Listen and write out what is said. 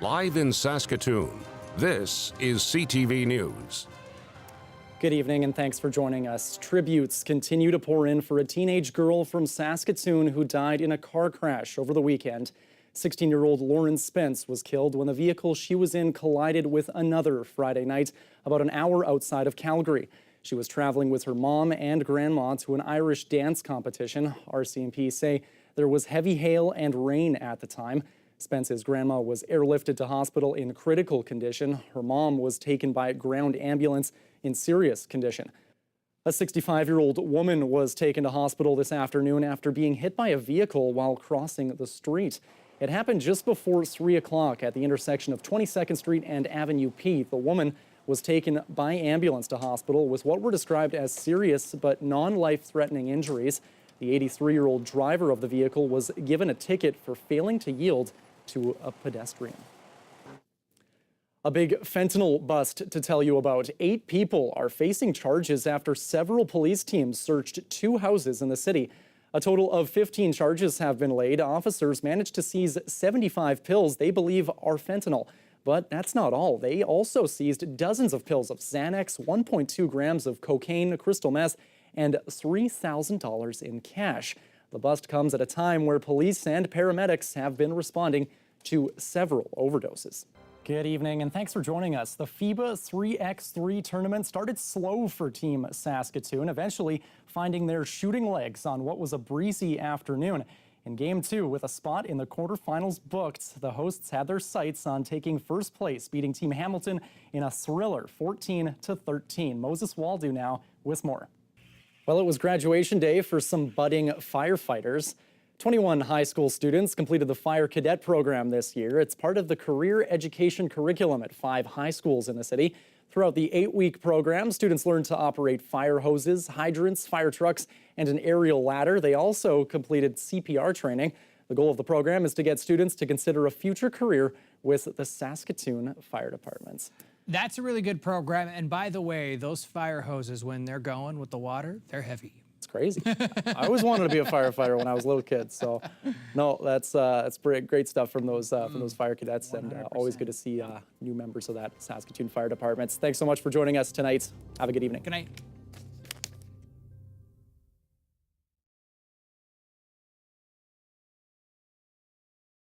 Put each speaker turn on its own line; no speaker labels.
Live in Saskatoon, this is CTV News.
Good evening and thanks for joining us. Tributes continue to pour in for a teenage girl from Saskatoon who died in a car crash over the weekend. 16-year-old Lauren Spence was killed when the vehicle she was in collided with another Friday night about an hour outside of Calgary. She was traveling with her mom and grandma to an Irish dance competition. RCMP say there was heavy hail and rain at the time. Spence's grandma was airlifted to hospital in critical condition. Her mom was taken by a ground ambulance in serious condition. A 65-year-old woman was taken to hospital this afternoon after being hit by a vehicle while crossing the street. It happened just before 3 o'clock at the intersection of 22nd Street and Avenue P. The woman was taken by ambulance to hospital with what were described as serious but non-life-threatening injuries. The 83-year-old driver of the vehicle was given a ticket for failing to yield to a pedestrian. A big fentanyl bust to tell you about. 8 people are facing charges after several police teams searched 2 houses in the city. A total of 15 charges have been laid. Officers managed to seize 75 pills they believe are fentanyl. But that's not all. They also seized dozens of pills of Xanax, 1.2 grams of cocaine, crystal meth, and $3,000 in cash. The bust comes at a time where police and paramedics have been responding to several overdoses. Good evening and thanks for joining us. The FIBA 3x3 tournament started slow for Team Saskatoon, eventually finding their shooting legs on what was a breezy afternoon. In Game 2, with a spot in the quarterfinals booked, the hosts had their sights on taking first place, beating Team Hamilton in a thriller 14-13. Moses Waldo now with more. Well, it was graduation day for some budding firefighters. 21 high school students completed the Fire Cadet program this year. It's part of the career education curriculum at 5 high schools in the city. Throughout the 8-week program, students learned to operate fire hoses, hydrants, fire trucks, and an aerial ladder. They also completed CPR training. The goal of the program is to get students to consider a future career with the Saskatoon Fire Departments.
That's a really good program. And by the way, those fire hoses, when they're going with the water, they're heavy.
It's crazy. I always wanted to be a firefighter when I was a little kid. So, no, that's great stuff from those fire cadets, 100%. And always good to see new members of that Saskatoon Fire Departments. Thanks so much for joining us tonight. Have a good evening.
Good night.